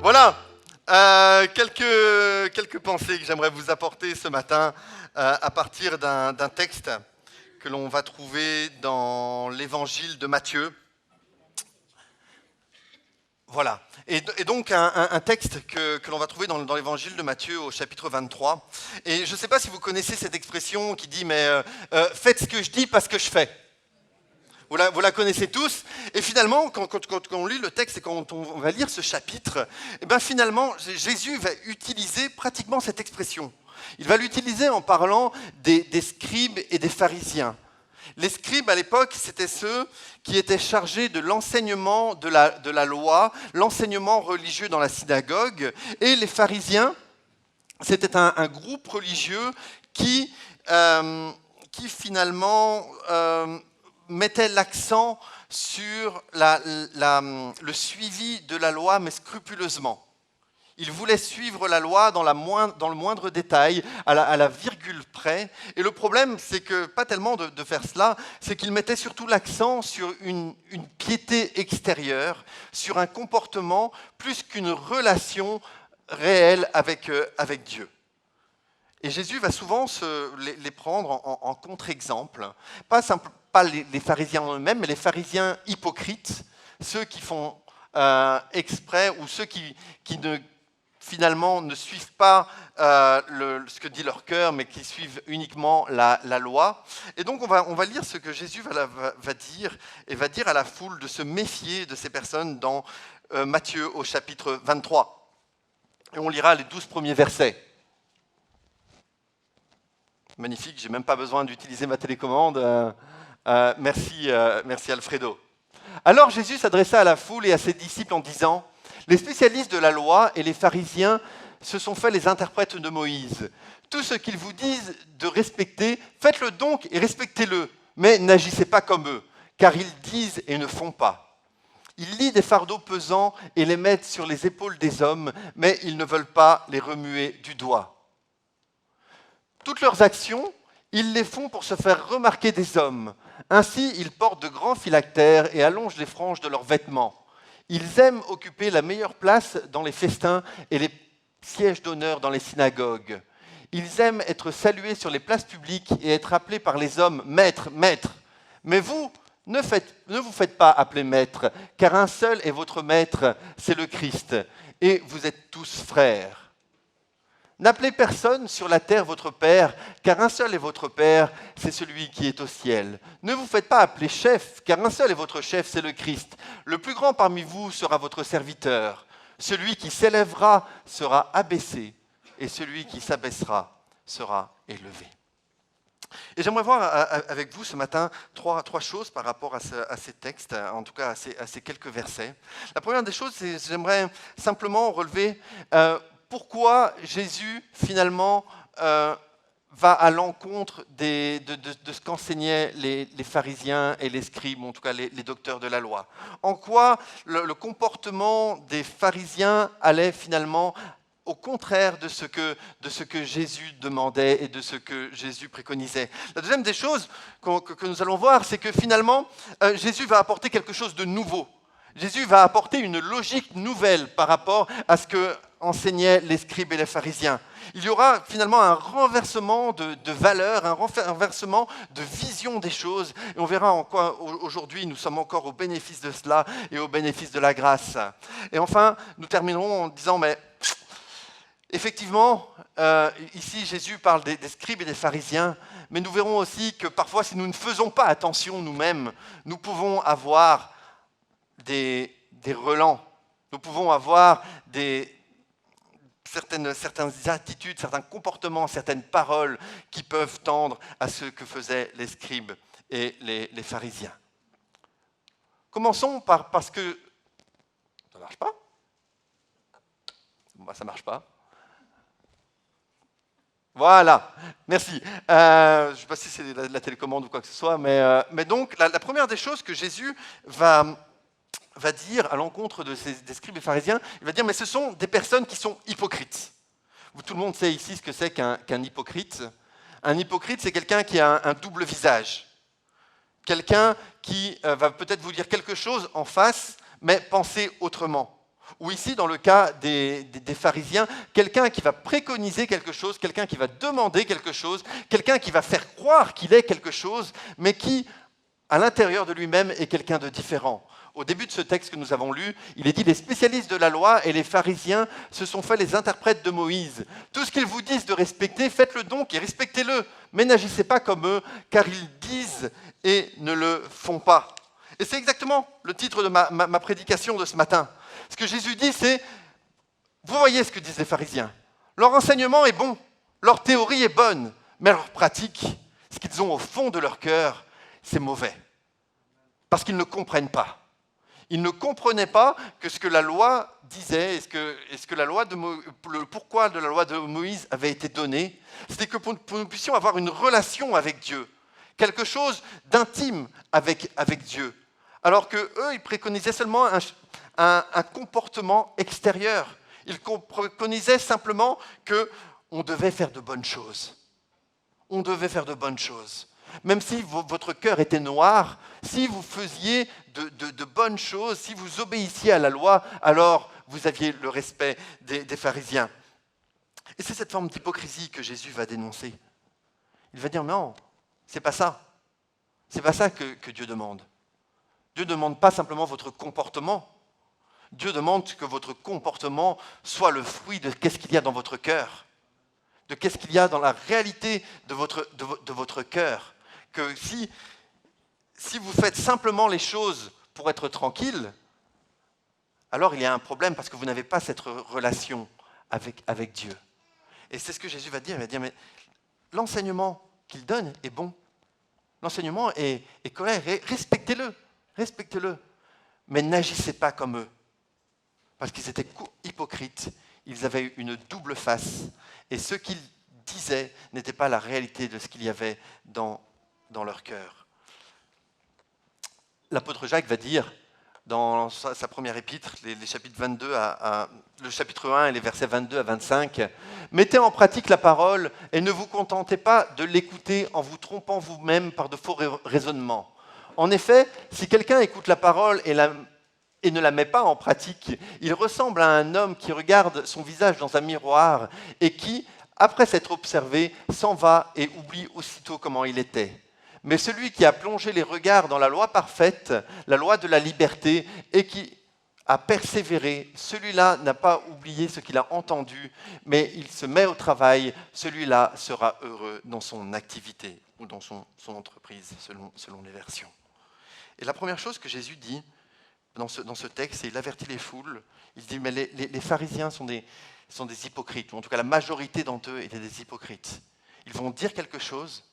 Voilà, quelques pensées que j'aimerais vous apporter ce matin à partir d'un texte que l'on va trouver dans l'évangile de Matthieu. Voilà, et donc un texte que l'on va trouver dans l'évangile de Matthieu au chapitre 23. Et je ne sais pas si vous connaissez cette expression qui dit « mais faites ce que je dis parce que je fais ». Vous la connaissez tous, et finalement, quand on lit le texte et quand on va lire ce chapitre, et bien finalement, Jésus va utiliser pratiquement cette expression. Il va l'utiliser en parlant des scribes et des pharisiens. Les scribes, à l'époque, c'était ceux qui étaient chargés de l'enseignement de la loi, l'enseignement religieux dans la synagogue, et les pharisiens, c'était un groupe religieux qui finalement mettait l'accent sur le suivi de la loi, mais scrupuleusement. Ils voulaient suivre la loi dans le moindre détail, à la virgule près. Et le problème, c'est que, pas tellement de faire cela, c'est qu'ils mettaient surtout l'accent sur une piété extérieure, sur un comportement, plus qu'une relation réelle avec Dieu. Et Jésus va souvent les prendre en contre-exemple, pas les pharisiens en eux-mêmes, mais les pharisiens hypocrites, ceux qui font exprès ou ceux qui finalement ne suivent pas ce que dit leur cœur, mais qui suivent uniquement la loi. Et donc on va lire ce que Jésus va dire, et va dire à la foule de se méfier de ces personnes dans Matthieu au chapitre 23. Et on lira les 12 premiers versets. Magnifique, j'ai même pas besoin d'utiliser ma télécommande. Merci Alfredo. Alors Jésus s'adressa à la foule et à ses disciples en disant : les spécialistes de la loi et les pharisiens se sont fait les interprètes de Moïse. Tout ce qu'ils vous disent de respecter, faites-le donc et respectez-le, mais n'agissez pas comme eux, car ils disent et ne font pas. Ils lient des fardeaux pesants et les mettent sur les épaules des hommes, mais ils ne veulent pas les remuer du doigt. Toutes leurs actions, ils les font pour se faire remarquer des hommes. Ainsi, ils portent de grands phylactères et allongent les franges de leurs vêtements. Ils aiment occuper la meilleure place dans les festins et les sièges d'honneur dans les synagogues. Ils aiment être salués sur les places publiques et être appelés par les hommes « maître, maître ». Mais vous, ne vous faites pas appeler maître, car un seul est votre maître, c'est le Christ, et vous êtes tous frères. N'appelez personne sur la terre votre Père, car un seul est votre Père, c'est celui qui est au ciel. Ne vous faites pas appeler chef, car un seul est votre chef, c'est le Christ. Le plus grand parmi vous sera votre serviteur. Celui qui s'élèvera sera abaissé, et celui qui s'abaissera sera élevé. Et j'aimerais voir avec vous ce matin trois choses par rapport à ces textes, en tout cas à ces quelques versets. La première des choses, c'est j'aimerais simplement relever pourquoi Jésus, finalement, va à l'encontre de ce qu'enseignaient les pharisiens et les scribes, en tout cas les docteurs de la loi. En quoi le comportement des pharisiens allait finalement au contraire de ce que Jésus demandait et de ce que Jésus préconisait. La deuxième des choses que nous allons voir, c'est que finalement, Jésus va apporter quelque chose de nouveau. Jésus va apporter une logique nouvelle par rapport à ce que enseignaient les scribes et les pharisiens. Il y aura finalement un renversement de valeurs, un renversement de vision des choses. Et on verra en quoi aujourd'hui nous sommes encore au bénéfice de cela et au bénéfice de la grâce. Et enfin, nous terminerons en disant, mais effectivement, ici Jésus parle des scribes et des pharisiens, mais nous verrons aussi que parfois si nous ne faisons pas attention nous-mêmes, nous pouvons avoir des relents, nous pouvons avoir certaines attitudes, certains comportements, certaines paroles qui peuvent tendre à ce que faisaient les scribes et les pharisiens. Commençons parce que... Ça ne marche pas ? Bah, ça ne marche pas. Voilà, merci. Je ne sais pas si c'est la télécommande ou quoi que ce soit, mais donc la première des choses que Jésus va dire à l'encontre des scribes et pharisiens, il va dire, mais ce sont des personnes qui sont hypocrites. Tout le monde sait ici ce que c'est qu'un hypocrite. Un hypocrite, c'est quelqu'un qui a un double visage. Quelqu'un qui va peut-être vous dire quelque chose en face, mais pensez autrement. Ou ici, dans le cas des pharisiens, quelqu'un qui va préconiser quelque chose, quelqu'un qui va demander quelque chose, quelqu'un qui va faire croire qu'il est quelque chose, mais qui, à l'intérieur de lui-même, est quelqu'un de différent. Au début de ce texte que nous avons lu, il est dit « Les spécialistes de la loi et les pharisiens se sont fait les interprètes de Moïse. Tout ce qu'ils vous disent de respecter, faites-le donc et respectez-le. Mais n'agissez pas comme eux, car ils disent et ne le font pas. » Et c'est exactement le titre de ma prédication de ce matin. Ce que Jésus dit, c'est « Vous voyez ce que disent les pharisiens. Leur enseignement est bon, leur théorie est bonne, mais leur pratique, ce qu'ils ont au fond de leur cœur, c'est mauvais. Parce qu'ils ne comprennent pas. Ils ne comprenaient pas que ce que la loi disait, le pourquoi de la loi de Moïse avait été donné, c'était que pour nous puissions avoir une relation avec Dieu, quelque chose d'intime avec Dieu. Alors qu'eux, ils préconisaient seulement un comportement extérieur. Ils préconisaient simplement qu'on devait faire de bonnes choses. On devait faire de bonnes choses. Même si votre cœur était noir, si vous faisiez de bonnes choses, si vous obéissiez à la loi, alors vous aviez le respect des pharisiens. Et c'est cette forme d'hypocrisie que Jésus va dénoncer. Il va dire non, c'est pas ça. C'est pas ça que Dieu demande. Dieu ne demande pas simplement votre comportement. Dieu demande que votre comportement soit le fruit de qu'est-ce qu'il y a dans votre cœur, de qu'est-ce qu'il y a dans la réalité de votre cœur. Que si vous faites simplement les choses pour être tranquille, alors il y a un problème parce que vous n'avez pas cette relation avec Dieu. Et c'est ce que Jésus va dire. Il va dire, mais l'enseignement qu'il donne est bon. L'enseignement est correct. Respectez-le. Mais n'agissez pas comme eux. Parce qu'ils étaient hypocrites. Ils avaient une double face. Et ce qu'ils disaient n'était pas la réalité de ce qu'il y avait dans leur cœur. L'apôtre Jacques va dire, dans sa première épître, les chapitres 22 le chapitre 1 et les versets 22 à 25, « Mettez en pratique la parole et ne vous contentez pas de l'écouter en vous trompant vous-même par de faux raisonnements. En effet, si quelqu'un écoute la parole et ne la met pas en pratique, il ressemble à un homme qui regarde son visage dans un miroir et qui, après s'être observé, s'en va et oublie aussitôt comment il était. Mais celui qui a plongé les regards dans la loi parfaite, la loi de la liberté, et qui a persévéré, celui-là n'a pas oublié ce qu'il a entendu, mais il se met au travail, celui-là sera heureux dans son activité ou dans son entreprise, selon les versions. » Et la première chose que Jésus dit dans ce texte, c'est qu'il avertit les foules. Il dit, mais les pharisiens sont des hypocrites, ou en tout cas la majorité d'entre eux étaient des hypocrites. Ils vont dire quelque chose,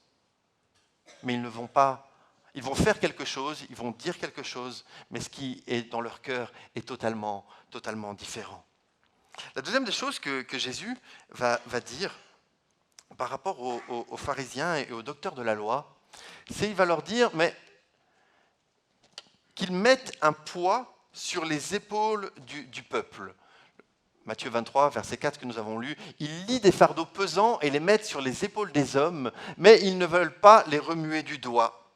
mais ils ne vont pas. Ils vont faire quelque chose, ils vont dire quelque chose, mais ce qui est dans leur cœur est totalement différent. La deuxième des choses que Jésus va dire par rapport aux pharisiens et aux docteurs de la loi, c'est qu'il va leur dire, mais qu'ils mettent un poids sur les épaules du peuple. Matthieu 23, verset 4 que nous avons lu, « Ils lient des fardeaux pesants et les mettent sur les épaules des hommes, mais ils ne veulent pas les remuer du doigt. »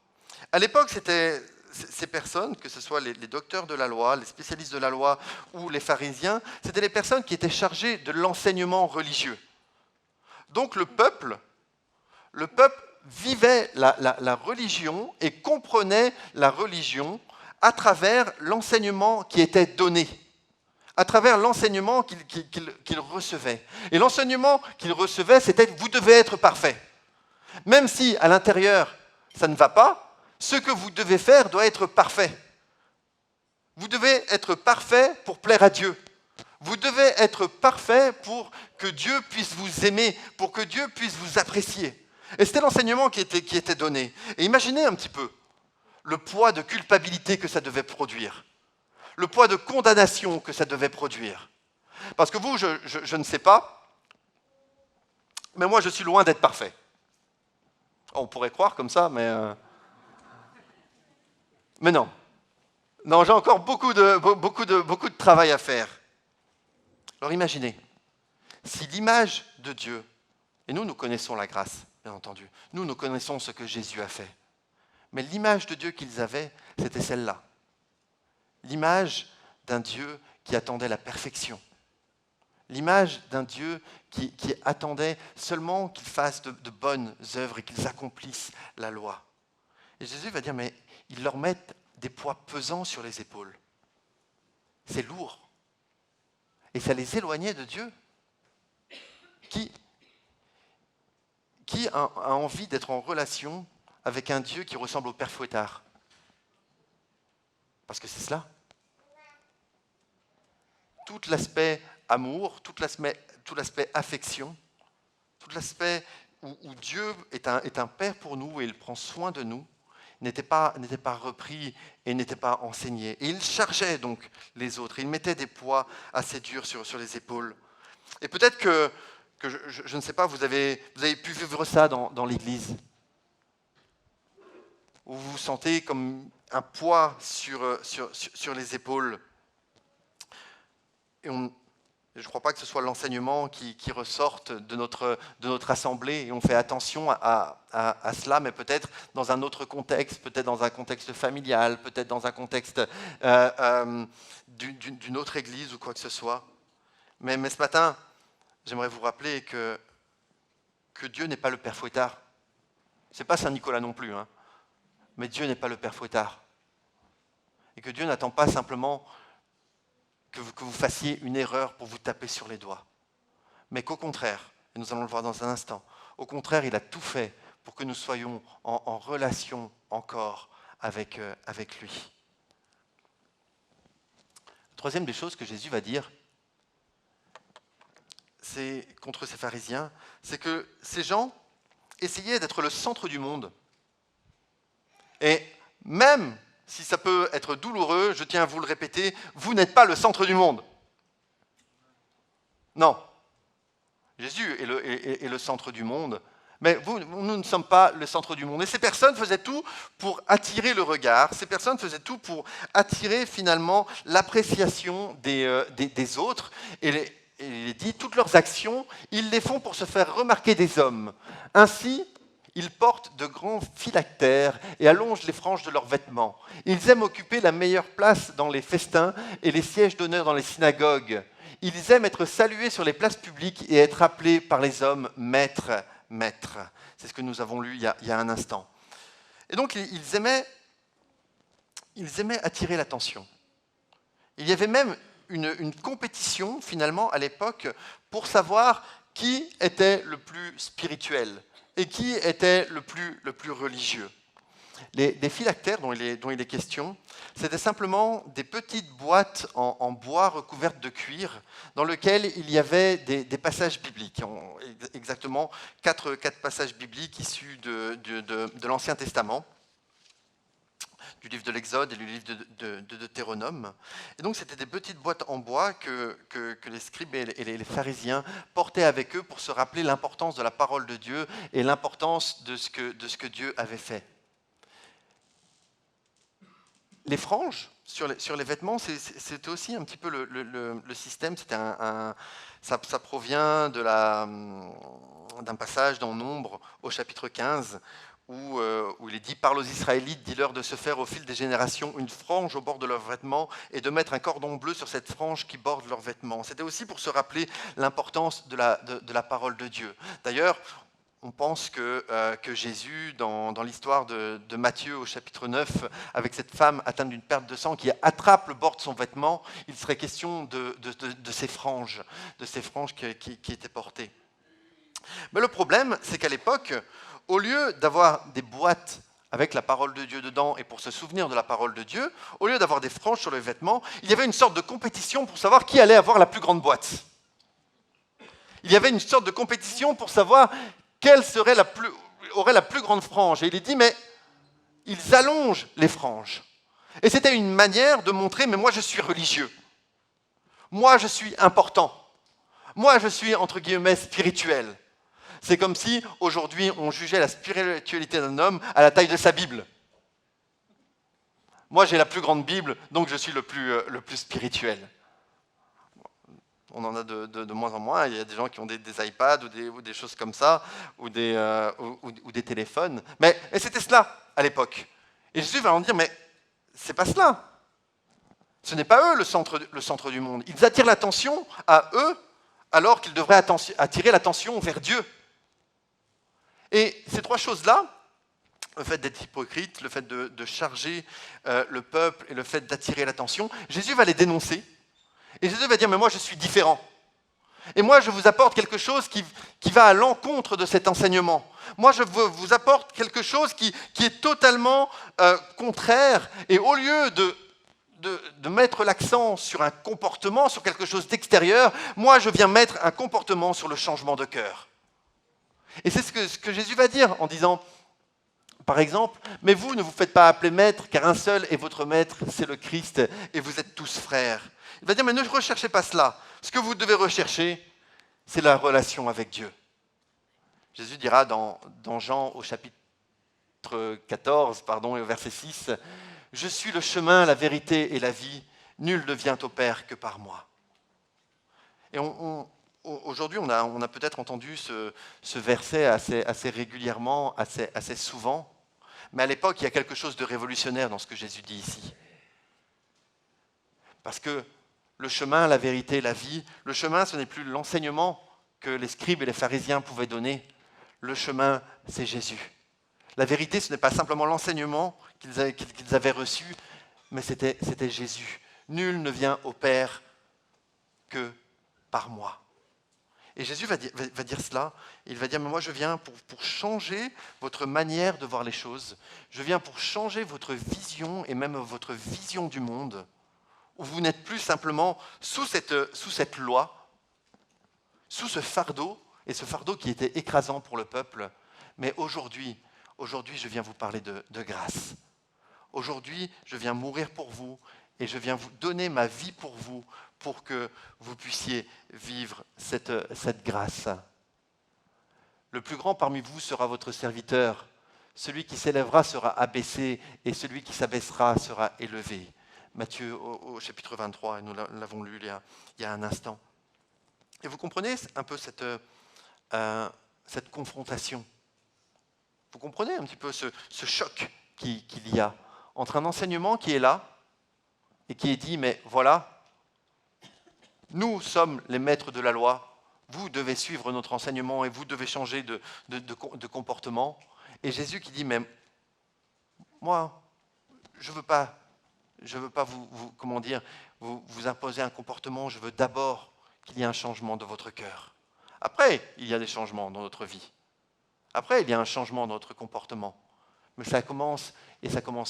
À l'époque, c'était ces personnes, que ce soit les docteurs de la loi, les spécialistes de la loi ou les pharisiens, c'était les personnes qui étaient chargées de l'enseignement religieux. Donc le peuple vivait la religion et comprenait la religion à travers l'enseignement qui était donné, à travers l'enseignement qu'il recevait. Et l'enseignement qu'il recevait, c'était « vous devez être parfait ». Même si à l'intérieur, ça ne va pas, ce que vous devez faire doit être parfait. Vous devez être parfait pour plaire à Dieu. Vous devez être parfait pour que Dieu puisse vous aimer, pour que Dieu puisse vous apprécier. Et c'était l'enseignement qui était donné. Et imaginez un petit peu le poids de culpabilité que ça devait produire, le poids de condamnation que ça devait produire. Parce que vous, je ne sais pas, mais moi je suis loin d'être parfait. On pourrait croire comme ça, mais non. Non, j'ai encore beaucoup de travail à faire. Alors imaginez, si l'image de Dieu, et nous connaissons la grâce, bien entendu, nous connaissons ce que Jésus a fait, Mais l'image de Dieu qu'ils avaient, c'était celle-là. L'image d'un Dieu qui attendait la perfection. L'image d'un Dieu qui attendait seulement qu'ils fassent de bonnes œuvres et qu'ils accomplissent la loi. Et Jésus va dire, mais ils leur mettent des poids pesants sur les épaules. C'est lourd. Et ça les éloignait de Dieu. Qui a envie d'être en relation avec un Dieu qui ressemble au Père Fouettard? Parce que c'est cela. Tout l'aspect amour, tout l'aspect affection, tout l'aspect où Dieu est un Père pour nous et il prend soin de nous, n'était pas repris et n'était pas enseigné. Et il chargeait donc les autres, il mettait des poids assez durs sur les épaules. Et peut-être que je ne sais pas, vous avez pu vivre ça dans l'Église, où vous vous sentez comme un poids sur les épaules. Et je ne crois pas que ce soit l'enseignement qui ressorte de notre assemblée, et on fait attention à cela, mais peut-être dans un autre contexte, peut-être dans un contexte familial, peut-être dans un contexte d'une autre église ou quoi que ce soit. Mais ce matin, j'aimerais vous rappeler que Dieu n'est pas le Père Fouettard. Ce n'est pas Saint-Nicolas non plus, hein. Mais Dieu n'est pas le Père Fouettard. Et que Dieu n'attend pas simplement que vous fassiez une erreur pour vous taper sur les doigts. Mais qu'au contraire, et nous allons le voir dans un instant, au contraire, il a tout fait pour que nous soyons en relation encore avec lui. La troisième des choses que Jésus va dire, c'est contre ces pharisiens, c'est que ces gens essayaient d'être le centre du monde. Et même si ça peut être douloureux, je tiens à vous le répéter, vous n'êtes pas le centre du monde. Non. Jésus est le centre du monde, mais nous ne sommes pas le centre du monde. Et ces personnes faisaient tout pour attirer le regard, ces personnes faisaient tout pour attirer finalement l'appréciation des autres. Et il est dit, toutes leurs actions, ils les font pour se faire remarquer des hommes. Ainsi, ils portent de grands phylactères et allongent les franges de leurs vêtements. Ils aiment occuper la meilleure place dans les festins et les sièges d'honneur dans les synagogues. Ils aiment être salués sur les places publiques et être appelés par les hommes maître, maître. C'est ce que nous avons lu il y a un instant. Et donc, ils aimaient attirer l'attention. Il y avait même une compétition, finalement, à l'époque, pour savoir qui était le plus spirituel et qui était le plus religieux. Les phylactères dont il est question, c'était simplement des petites boîtes en bois recouvertes de cuir dans lesquelles il y avait des passages bibliques, exactement quatre passages bibliques issus de l'Ancien Testament, du livre de l'Exode et du livre de Deutéronome. Et donc c'était des petites boîtes en bois que les scribes et les pharisiens portaient avec eux pour se rappeler l'importance de la parole de Dieu et l'importance de ce que Dieu avait fait. Les franges sur les vêtements, c'était aussi un petit peu le système. Ça provient d'un passage dans Nombre au chapitre 15 où il est dit « Parle aux Israélites, dis-leur de se faire au fil des générations une frange au bord de leurs vêtements et de mettre un cordon bleu sur cette frange qui borde leurs vêtements. » C'était aussi pour se rappeler l'importance de la parole de Dieu. D'ailleurs, on pense que Jésus, dans l'histoire de Matthieu au chapitre 9, avec cette femme atteinte d'une perte de sang qui attrape le bord de son vêtement, il serait question de ces franges qui étaient portées. Mais le problème, c'est qu'à l'époque, au lieu d'avoir des boîtes avec la parole de Dieu dedans et pour se souvenir de la parole de Dieu, au lieu d'avoir des franges sur les vêtements, il y avait une sorte de compétition pour savoir qui allait avoir la plus grande boîte. Il y avait une sorte de compétition pour savoir quelle aurait la plus grande frange. Et il est dit, mais ils allongent les franges. Et c'était une manière de montrer, mais moi je suis religieux. Moi je suis important. Moi je suis, entre guillemets, spirituel. C'est comme si, aujourd'hui, on jugeait la spiritualité d'un homme à la taille de sa Bible. Moi j'ai la plus grande Bible, donc je suis le plus spirituel. On en a de moins en moins. Il y a des gens qui ont des iPads ou des choses comme ça, ou des téléphones. Mais c'était cela à l'époque. Et Jésus va leur dire, mais c'est pas cela. Ce n'est pas eux le centre du monde. Ils attirent l'attention à eux alors qu'ils devraient attirer l'attention vers Dieu. Et ces trois choses-là, le fait d'être hypocrite, le fait de charger le peuple et le fait d'attirer l'attention, Jésus va les dénoncer. Et Jésus va dire, mais moi je suis différent. Et moi je vous apporte quelque chose qui va à l'encontre de cet enseignement. Moi je vous apporte quelque chose qui est totalement contraire. Et au lieu de mettre l'accent sur un comportement, sur quelque chose d'extérieur, moi je viens mettre un comportement sur le changement de cœur. Et c'est ce que Jésus va dire en disant, par exemple, mais vous ne vous faites pas appeler maître, car un seul est votre maître, c'est le Christ, et vous êtes tous frères. Il va dire, mais ne recherchez pas cela. Ce que vous devez rechercher, c'est la relation avec Dieu. Jésus dira dans Jean au chapitre 14, et au verset 6, « Je suis le chemin, la vérité et la vie, nul ne vient au Père que par moi. » Et aujourd'hui, on a peut-être entendu ce verset assez régulièrement, assez souvent, mais à l'époque, il y a quelque chose de révolutionnaire dans ce que Jésus dit ici. Parce que le chemin, la vérité, la vie, le chemin, ce n'est plus l'enseignement que les scribes et les pharisiens pouvaient donner. Le chemin, c'est Jésus. La vérité, ce n'est pas simplement l'enseignement qu'ils avaient reçu, mais c'était Jésus. Nul ne vient au Père que par moi. Et Jésus va dire cela, il va dire, mais moi je viens pour changer votre manière de voir les choses, je viens pour changer votre vision et même votre vision du monde, où vous n'êtes plus simplement sous cette loi, sous ce fardeau, et ce fardeau qui était écrasant pour le peuple, mais aujourd'hui je viens vous parler de grâce. Aujourd'hui, je viens mourir pour vous et je viens vous donner ma vie pour vous, pour que vous puissiez vivre cette grâce. Le plus grand parmi vous sera votre serviteur. Celui qui s'élèvera sera abaissé et celui qui s'abaissera sera élevé. Matthieu au chapitre 23, et nous l'avons lu il y a un instant. Et vous comprenez un peu cette confrontation. Vous comprenez un petit peu ce choc qu'il y a entre un enseignement qui est là et qui est dit, mais voilà, nous sommes les maîtres de la loi, vous devez suivre notre enseignement et vous devez changer de comportement. Et Jésus qui dit, mais moi, je ne veux pas vous imposer un comportement, je veux d'abord qu'il y ait un changement de votre cœur. Après, il y a des changements dans notre vie. Après, il y a un changement dans notre comportement. Mais ça commence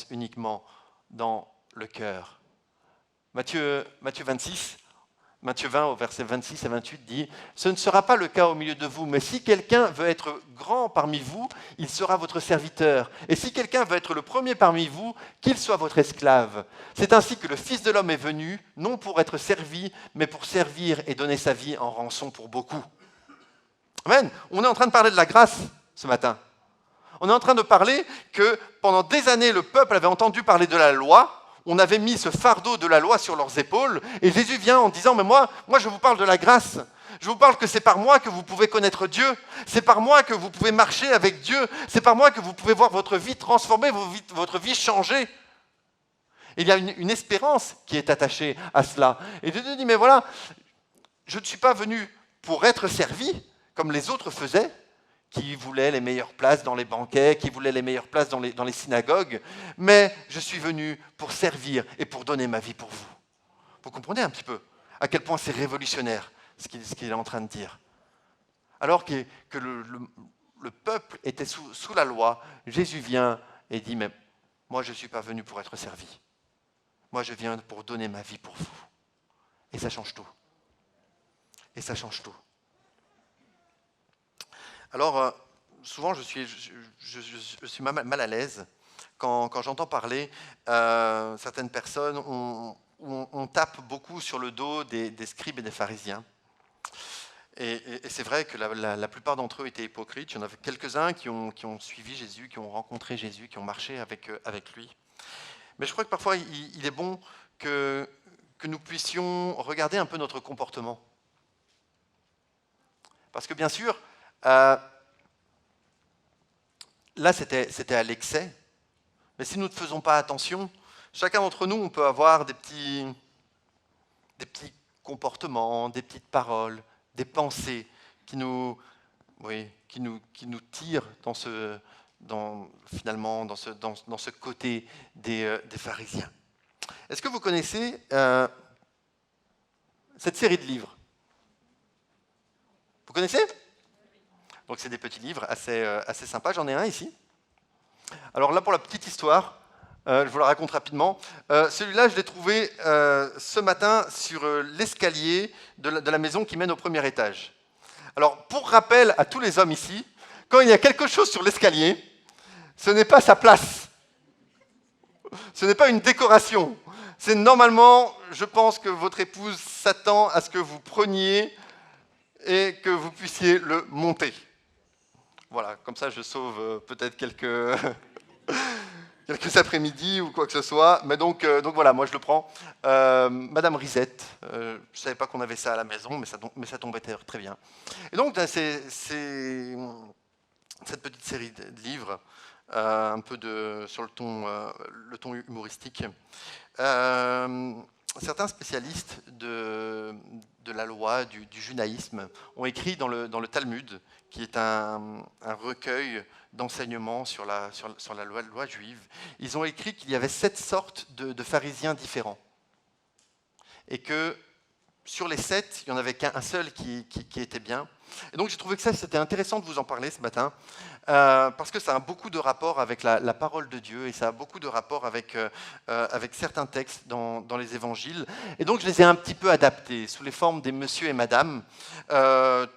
uniquement dans le cœur. Matthieu 20, au verset 26 à 28, dit « Ce ne sera pas le cas au milieu de vous, mais si quelqu'un veut être grand parmi vous, il sera votre serviteur. Et si quelqu'un veut être le premier parmi vous, qu'il soit votre esclave. C'est ainsi que le Fils de l'homme est venu, non pour être servi, mais pour servir et donner sa vie en rançon pour beaucoup. » Amen. On est en train de parler de la grâce ce matin. On est en train de parler que pendant des années, le peuple avait entendu parler de la loi. On avait mis ce fardeau de la loi sur leurs épaules. Et Jésus vient en disant, mais moi je vous parle de la grâce. Je vous parle que c'est par moi que vous pouvez connaître Dieu. C'est par moi que vous pouvez marcher avec Dieu. C'est par moi que vous pouvez voir votre vie transformée, votre vie changer. Et il y a une espérance qui est attachée à cela. Et Dieu dit, mais voilà, je ne suis pas venu pour être servi, comme les autres faisaient, qui voulaient les meilleures places dans les banquets, qui voulaient les meilleures places dans les synagogues, mais je suis venu pour servir et pour donner ma vie pour vous. Vous comprenez un petit peu à quel point c'est révolutionnaire ce qu'il est en train de dire. Alors que le peuple était sous la loi, Jésus vient et dit, mais moi je ne suis pas venu pour être servi. Moi je viens pour donner ma vie pour vous. Et ça change tout. Et ça change tout. Alors, souvent, je suis mal à l'aise quand j'entends parler certaines personnes, on tape beaucoup sur le dos des scribes et des pharisiens. Et c'est vrai que la plupart d'entre eux étaient hypocrites. Il y en avait quelques-uns qui ont suivi Jésus, qui ont rencontré Jésus, qui ont marché avec lui. Mais je crois que parfois, il est bon que nous puissions regarder un peu notre comportement. Parce que bien sûr, là, c'était à l'excès. Mais si nous ne faisons pas attention, chacun d'entre nous, on peut avoir des petits comportements, des petites paroles, des pensées qui nous tirent finalement dans ce côté des pharisiens. Est-ce que vous connaissez cette série de livres? Vous connaissez? Donc c'est des petits livres assez sympas. J'en ai un ici. Alors là, pour la petite histoire, je vous la raconte rapidement. Celui-là, je l'ai trouvé ce matin sur l'escalier de la maison qui mène au premier étage. Alors, pour rappel à tous les hommes ici, quand il y a quelque chose sur l'escalier, ce n'est pas sa place. Ce n'est pas une décoration. C'est normalement, je pense que votre épouse s'attend à ce que vous preniez et que vous puissiez le monter. Voilà, comme ça je sauve peut-être quelques après-midi ou quoi que ce soit. Mais donc voilà, moi je le prends. Madame Risette, je ne savais pas qu'on avait ça à la maison, mais ça tombait très bien. Et donc c'est cette petite série de livres, un peu sur le ton humoristique. Certains spécialistes de la loi, du judaïsme, ont écrit dans le Talmud, qui est un recueil d'enseignements sur la loi juive. Ils ont écrit qu'il y avait 7 sortes de pharisiens différents. Et que sur les 7, il n'y en avait qu'un seul qui était bien. Et donc j'ai trouvé que c'était intéressant de vous en parler ce matin, parce que ça a beaucoup de rapport avec la parole de Dieu, et ça a beaucoup de rapport avec certains textes dans les évangiles. Et donc je les ai un petit peu adaptés, sous les formes des monsieur et madame,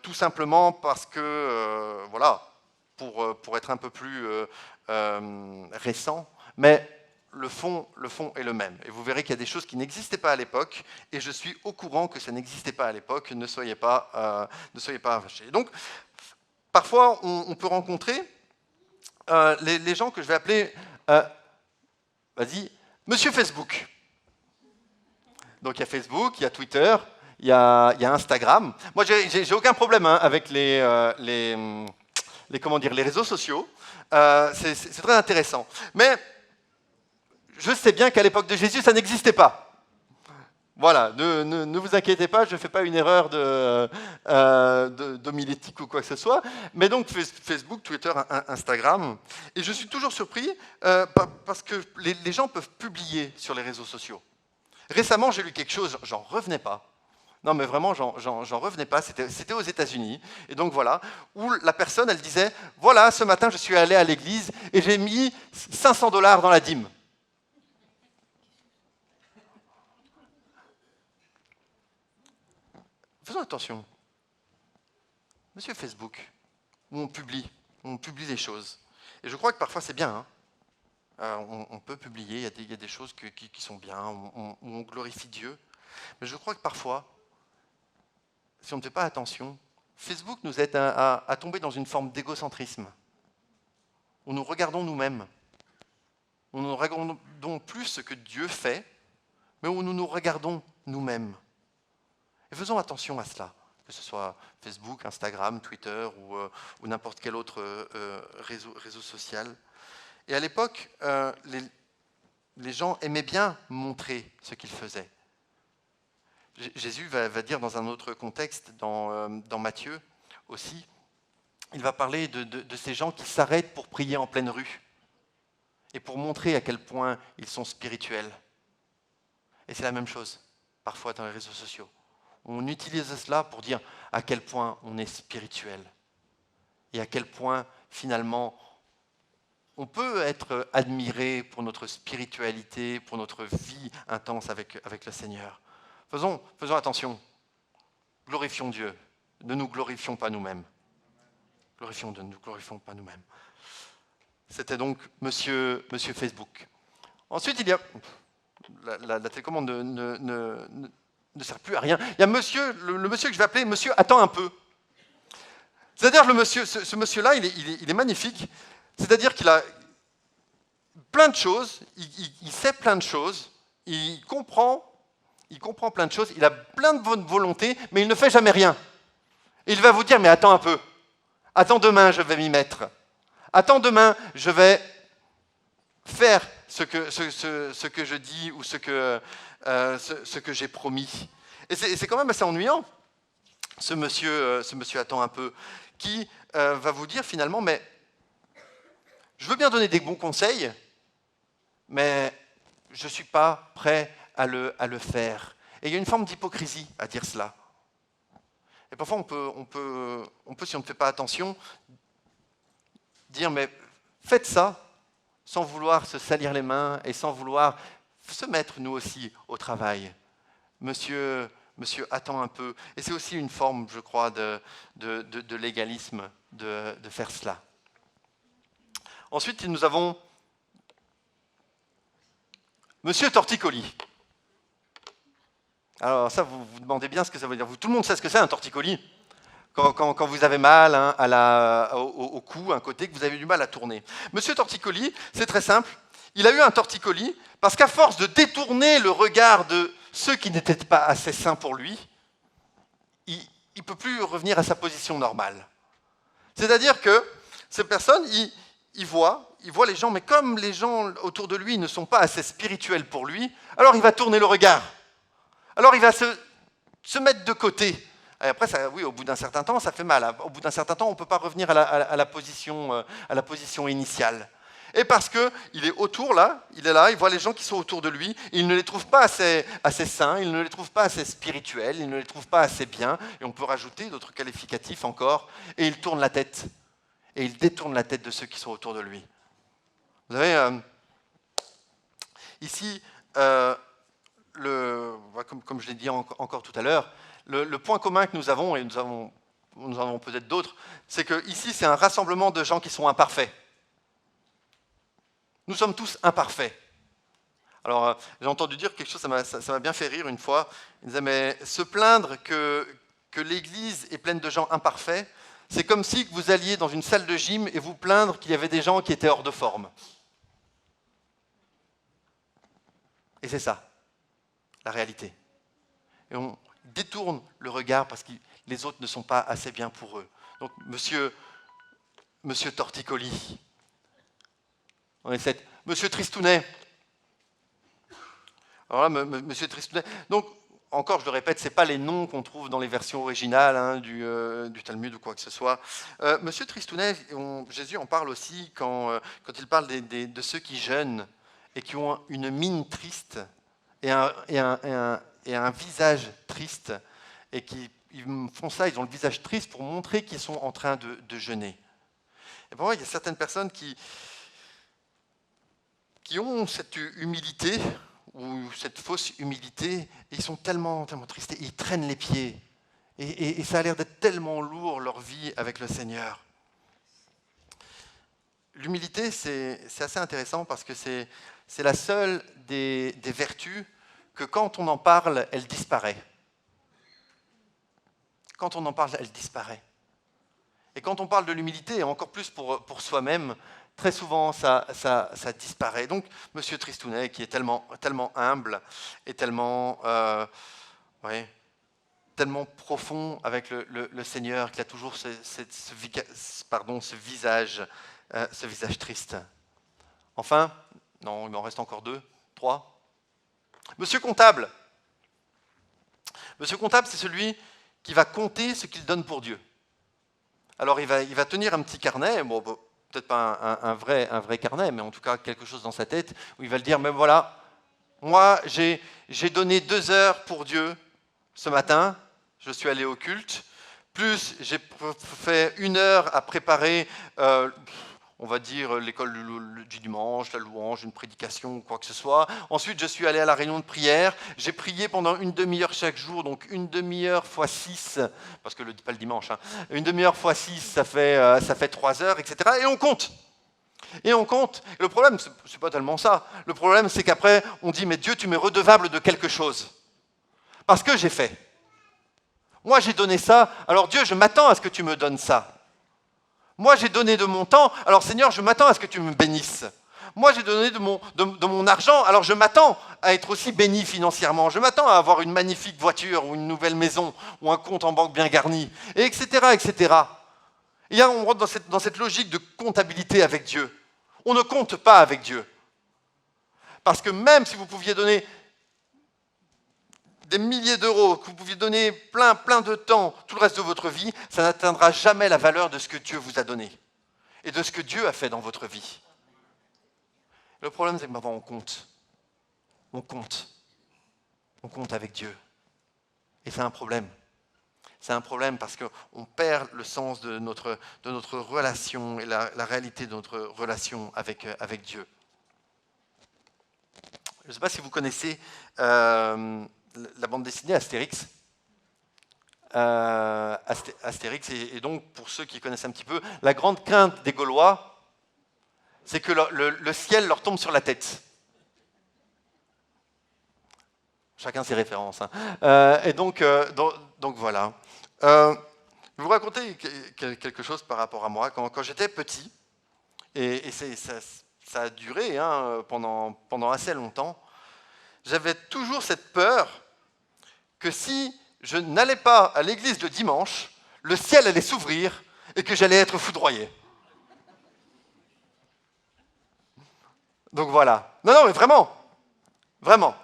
tout simplement parce que, voilà, pour être un peu plus récent, mais le fond est le même. Et vous verrez qu'il y a des choses qui n'existaient pas à l'époque, et je suis au courant que ça n'existait pas à l'époque, ne soyez pas fâchés. Donc, parfois, on peut rencontrer les gens que je vais appeler, Monsieur Facebook. Donc, il y a Facebook, il y a Twitter, il y a Instagram. Moi, j'ai aucun problème avec les réseaux sociaux. C'est très intéressant. Mais je sais bien qu'à l'époque de Jésus, ça n'existait pas. Voilà, ne vous inquiétez pas, je ne fais pas une erreur d'homilétique ou quoi que ce soit. Mais donc Facebook, Twitter, Instagram. Et je suis toujours surpris parce que les gens peuvent publier sur les réseaux sociaux. Récemment, j'ai lu quelque chose, j'en revenais pas. Non, mais vraiment, j'en revenais pas. C'était aux États-Unis. Et donc voilà, où la personne, elle disait, voilà, ce matin, je suis allé à l'église et j'ai mis $500 dans la dîme. Faisons attention. Monsieur Facebook, où on publie les choses. Et je crois que parfois c'est bien. On peut publier, il y a des choses qui sont bien, où on glorifie Dieu. Mais je crois que parfois, si on ne fait pas attention, Facebook nous aide à tomber dans une forme d'égocentrisme, où nous regardons nous-mêmes, où nous ne regardons plus ce que Dieu fait, mais où nous nous regardons nous-mêmes. Et faisons attention à cela, que ce soit Facebook, Instagram, Twitter ou n'importe quel autre réseau social. Et à l'époque, les gens aimaient bien montrer ce qu'ils faisaient. Jésus va dire dans un autre contexte, dans Matthieu aussi, il va parler de ces gens qui s'arrêtent pour prier en pleine rue et pour montrer à quel point ils sont spirituels. Et c'est la même chose, parfois dans les réseaux sociaux. On utilise cela pour dire à quel point on est spirituel et à quel point, finalement, on peut être admiré pour notre spiritualité, pour notre vie intense avec le Seigneur. Faisons attention. Glorifions Dieu. Ne nous glorifions pas nous-mêmes. Ne nous glorifions pas nous-mêmes. C'était donc Monsieur Facebook. Ensuite, il y a... La télécommande ne sert plus à rien. Il y a le monsieur que je vais appeler Monsieur Attends un peu. C'est-à-dire ce monsieur-là, il est magnifique. C'est-à-dire qu'il a plein de choses, il sait plein de choses, il comprend plein de choses, il a plein de bonne volonté, mais il ne fait jamais rien. Et il va vous dire, mais attends un peu. Attends demain, je vais m'y mettre. Attends demain, je vais faire ce que je dis ou ce que j'ai promis. Et c'est quand même assez ennuyant, ce monsieur attend un peu, qui va vous dire finalement, mais je veux bien donner des bons conseils, mais je ne suis pas prêt à le faire. Et il y a une forme d'hypocrisie à dire cela. Et parfois, on peut, si on ne fait pas attention, dire, mais faites ça sans vouloir se salir les mains et sans vouloir se mettre, nous aussi, au travail. Monsieur attend un peu. Et c'est aussi une forme, je crois, de légalisme de faire cela. Ensuite, nous avons Monsieur Torticolis. Alors ça, vous vous demandez bien ce que ça veut dire. Tout le monde sait ce que c'est un torticolis. Quand vous avez mal au cou, un côté, que vous avez du mal à tourner. Monsieur Torticolis, c'est très simple. Il a eu un torticolis parce qu'à force de détourner le regard de ceux qui n'étaient pas assez sains pour lui, il ne peut plus revenir à sa position normale. C'est-à-dire que ces personnes, il voit les gens, mais comme les gens autour de lui ne sont pas assez spirituels pour lui, alors il va tourner le regard. Alors il va se mettre de côté. Et après, oui, au bout d'un certain temps, ça fait mal. Au bout d'un certain temps, on ne peut pas revenir à la position initiale. Et parce qu'il est autour, là, il est là, il voit les gens qui sont autour de lui, et il ne les trouve pas assez sains, il ne les trouve pas assez spirituels, il ne les trouve pas assez bien, et on peut rajouter d'autres qualificatifs encore, et il tourne la tête. Et il détourne la tête de ceux qui sont autour de lui. Vous savez, ici, comme je l'ai dit encore tout à l'heure, le point commun que nous avons, et nous en avons peut-être d'autres, c'est que ici, c'est un rassemblement de gens qui sont imparfaits. Nous sommes tous imparfaits. Alors, j'ai entendu dire quelque chose, ça m'a bien fait rire une fois. Il disait, mais se plaindre que l'Église est pleine de gens imparfaits, c'est comme si vous alliez dans une salle de gym et vous plaindre qu'il y avait des gens qui étaient hors de forme. Et c'est ça, la réalité. Et on détourne le regard parce que les autres ne sont pas assez bien pour eux. Donc, monsieur Torticolis, on essaie. Monsieur Tristounet. Alors là, monsieur Tristounet. Donc, encore, je le répète, ce n'est pas les noms qu'on trouve dans les versions originales du Talmud ou quoi que ce soit. Monsieur Tristounet, Jésus en parle aussi quand il parle de ceux qui jeûnent et qui ont une mine triste et un visage triste, et ils font ça, ils ont le visage triste pour montrer qu'ils sont en train de jeûner. Et pour moi, il y a certaines personnes qui ont cette humilité, ou cette fausse humilité, et ils sont tellement tristes, et ils traînent les pieds, et ça a l'air d'être tellement lourd leur vie avec le Seigneur. L'humilité, c'est assez intéressant parce que c'est la seule des vertus que quand on en parle, elle disparaît. Quand on en parle, elle disparaît. Et quand on parle de l'humilité, et encore plus pour soi-même, très souvent, ça disparaît. Donc, Monsieur Tristounet, qui est tellement humble et tellement profond avec le Seigneur, qu'il a toujours ce visage triste. Enfin, non, il m'en reste encore 2, 3. Monsieur Comptable. Monsieur Comptable, c'est celui qui va compter ce qu'il donne pour Dieu. Alors, il va tenir un petit carnet, bon, peut-être pas un vrai carnet, mais en tout cas quelque chose dans sa tête, où il va le dire, mais voilà, moi j'ai donné 2 heures pour Dieu ce matin, je suis allé au culte, plus j'ai fait 1 heure à préparer, on va dire, l'école du dimanche, la louange, une prédication, quoi que ce soit. Ensuite, je suis allé à la réunion de prière. J'ai prié pendant 1 demi-heure chaque jour, donc 1 demi-heure fois 6, parce que pas le dimanche, 1 demi-heure fois 6, ça fait 3 heures, etc. Et on compte. Et on compte. Et le problème, c'est pas tellement ça. Le problème, c'est qu'après, on dit, mais Dieu, tu m'es redevable de quelque chose. Parce que j'ai fait. Moi, j'ai donné ça, alors Dieu, je m'attends à ce que tu me donnes ça. Moi, j'ai donné de mon temps, alors Seigneur, je m'attends à ce que tu me bénisses. Moi, j'ai donné de mon argent, alors je m'attends à être aussi béni financièrement. Je m'attends à avoir une magnifique voiture ou une nouvelle maison ou un compte en banque bien garni, et etc., etc. Et là, on rentre dans cette logique de comptabilité avec Dieu. On ne compte pas avec Dieu. Parce que même si vous pouviez donner des milliers d'euros, que vous pouviez donner plein de temps, tout le reste de votre vie, ça n'atteindra jamais la valeur de ce que Dieu vous a donné et de ce que Dieu a fait dans votre vie. Le problème, c'est que maintenant, on compte. On compte. On compte avec Dieu. Et c'est un problème. C'est un problème parce qu'on perd le sens de notre relation et la réalité de notre relation avec Dieu. Je ne sais pas si vous connaissez la bande dessinée Astérix. Astérix, et donc pour ceux qui connaissent un petit peu, la grande crainte des Gaulois, c'est que le ciel leur tombe sur la tête. Chacun ses références. Hein. Et donc voilà. Je vais vous raconter quelque chose par rapport à moi. Quand j'étais petit, et ça a duré hein, pendant assez longtemps, j'avais toujours cette peur que si je n'allais pas à l'église le dimanche, le ciel allait s'ouvrir et que j'allais être foudroyé. Donc voilà. Non, mais vraiment. Vraiment.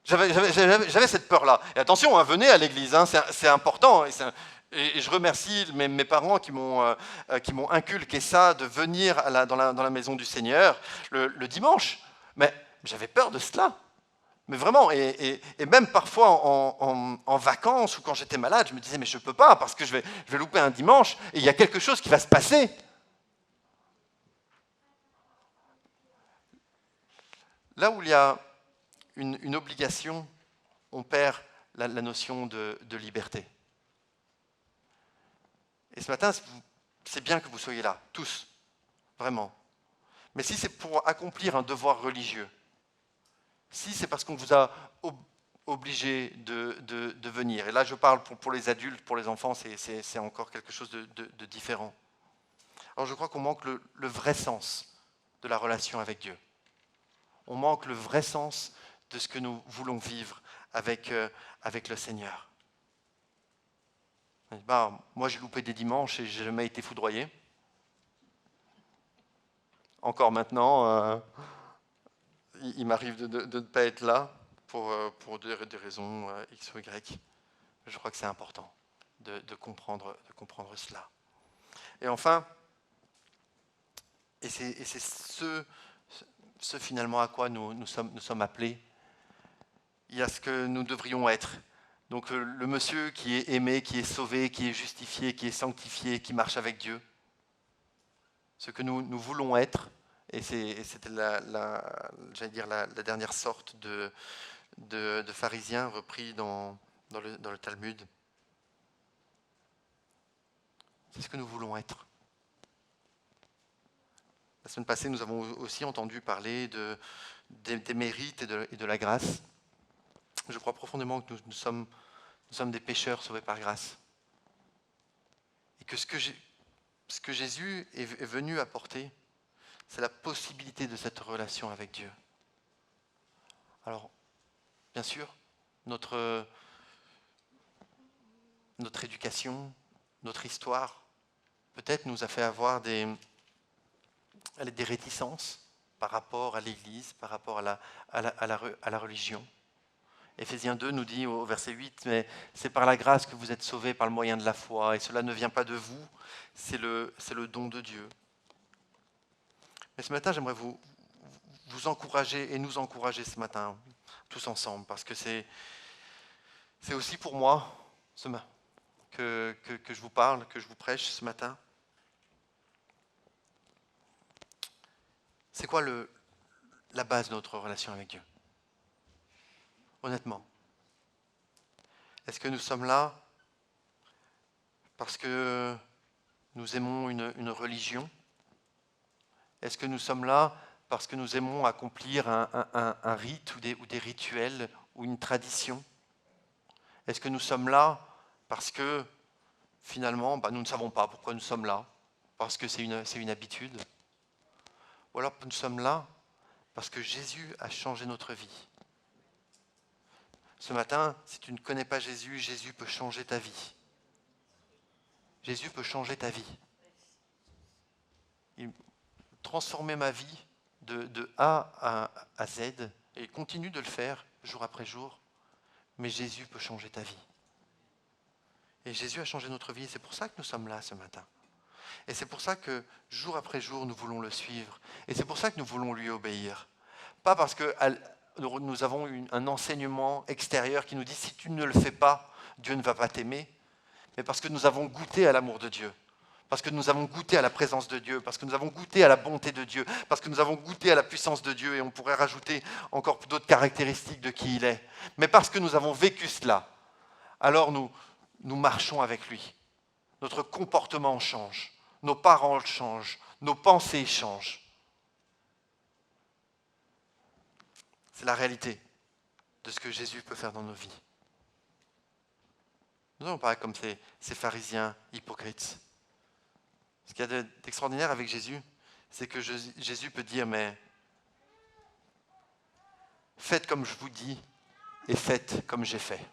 J'avais cette peur-là. Et attention, hein, venez à l'église, hein, c'est important. Et je remercie mes parents qui m'ont inculqué ça, de venir dans la maison du Seigneur le dimanche. Mais j'avais peur de cela. Mais vraiment, et même parfois en vacances ou quand j'étais malade, je me disais, mais je ne peux pas parce que je vais louper un dimanche et il y a quelque chose qui va se passer. Là où il y a une obligation, on perd la notion de liberté. Et ce matin, c'est bien que vous soyez là, tous, vraiment. Mais si c'est pour accomplir un devoir religieux, si c'est parce qu'on vous a obligé de venir, et là je parle pour les adultes, pour les enfants, c'est encore quelque chose de différent. Alors je crois qu'on manque le vrai sens de la relation avec Dieu. On manque le vrai sens de ce que nous voulons vivre avec le Seigneur. Moi, j'ai loupé des dimanches et j'ai jamais été foudroyé. Encore maintenant, il m'arrive de ne pas être là pour des raisons X ou Y. Je crois que c'est important de comprendre cela. Et enfin, et c'est ce finalement à quoi nous sommes appelés. Il y a ce que nous devrions être. Donc le monsieur qui est aimé, qui est sauvé, qui est justifié, qui est sanctifié, qui marche avec Dieu. Ce que nous voulons être, et c'était j'allais dire la dernière sorte de pharisiens repris dans le Talmud. C'est ce que nous voulons être. La semaine passée, nous avons aussi entendu parler des mérites et de la grâce. Je crois profondément que nous sommes des pécheurs sauvés par grâce. Et que ce que Jésus est venu apporter, c'est la possibilité de cette relation avec Dieu. Alors, bien sûr, notre éducation, notre histoire, peut-être nous a fait avoir des réticences par rapport à l'Église, par rapport à la religion. Éphésiens 2 nous dit au verset 8, mais c'est par la grâce que vous êtes sauvés par le moyen de la foi, et cela ne vient pas de vous, c'est le don de Dieu. Mais ce matin, j'aimerais vous encourager et nous encourager ce matin, tous ensemble, parce que c'est aussi pour moi que je vous parle, que je vous prêche ce matin. C'est quoi la base de notre relation avec Dieu ? Honnêtement. Est-ce que nous sommes là parce que nous aimons une religion ? Est-ce que nous sommes là parce que nous aimons accomplir un rite ou des rituels ou une tradition ? Est-ce que nous sommes là parce que finalement nous ne savons pas pourquoi nous sommes là ? Parce que c'est une habitude ? Ou alors nous sommes là parce que Jésus a changé notre vie. Ce matin, si tu ne connais pas Jésus, Jésus peut changer ta vie. Jésus peut changer ta vie. Il transformer ma vie de A à Z, et il continue de le faire jour après jour, mais Jésus peut changer ta vie. Et Jésus a changé notre vie, et c'est pour ça que nous sommes là ce matin. Et c'est pour ça que jour après jour, nous voulons le suivre. Et c'est pour ça que nous voulons lui obéir. Pas parce que nous avons un enseignement extérieur qui nous dit si tu ne le fais pas, Dieu ne va pas t'aimer, mais parce que nous avons goûté à l'amour de Dieu, parce que nous avons goûté à la présence de Dieu, parce que nous avons goûté à la bonté de Dieu, parce que nous avons goûté à la puissance de Dieu, et on pourrait rajouter encore d'autres caractéristiques de qui il est. Mais parce que nous avons vécu cela, alors nous marchons avec lui. Notre comportement change, nos paroles changent, nos pensées changent. C'est la réalité de ce que Jésus peut faire dans nos vies. Nous n'allons pas comme ces pharisiens hypocrites. Ce qu'il y a d'extraordinaire avec Jésus, c'est que Jésus peut dire, mais faites comme je vous dis et faites comme j'ai fait.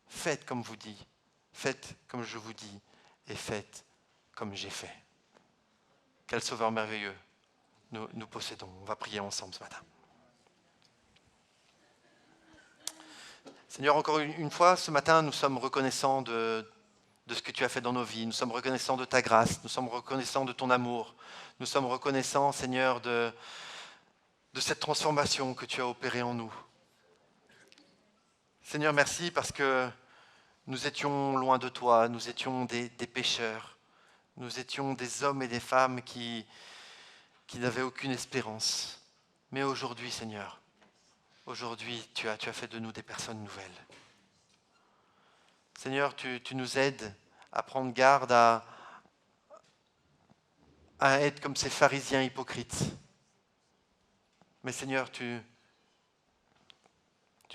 Faites comme vous dis, faites comme je vous dis et faites comme j'ai fait. Quel sauveur merveilleux nous possédons. On va prier ensemble ce matin. Seigneur, encore une fois, ce matin, nous sommes reconnaissants de ce que tu as fait dans nos vies. Nous sommes reconnaissants de ta grâce. Nous sommes reconnaissants de ton amour. Nous sommes reconnaissants, Seigneur, de cette transformation que tu as opérée en nous. Seigneur, merci parce que nous étions loin de toi. Nous étions des pécheurs. Nous étions des hommes et des femmes qui n'avaient aucune espérance. Mais aujourd'hui, Seigneur, aujourd'hui, tu as fait de nous des personnes nouvelles. Seigneur, tu nous aides à prendre garde à être comme ces pharisiens hypocrites. Mais Seigneur, tu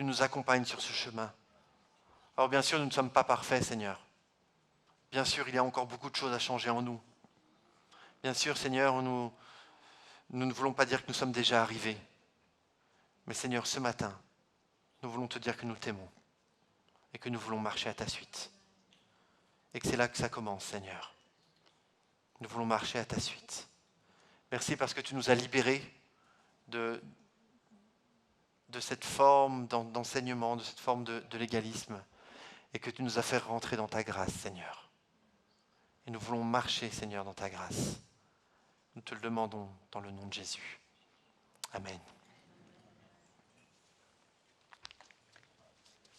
nous accompagnes sur ce chemin. Alors bien sûr, nous ne sommes pas parfaits, Seigneur. Bien sûr, il y a encore beaucoup de choses à changer en nous. Bien sûr, Seigneur, nous ne voulons pas dire que nous sommes déjà arrivés. Mais Seigneur, ce matin, nous voulons te dire que nous t'aimons et que nous voulons marcher à ta suite. Et que c'est là que ça commence, Seigneur. Nous voulons marcher à ta suite. Merci parce que tu nous as libérés de cette forme d'enseignement, de cette forme de légalisme, et que tu nous as fait rentrer dans ta grâce, Seigneur. Et nous voulons marcher, Seigneur, dans ta grâce. Nous te le demandons dans le nom de Jésus. Amen.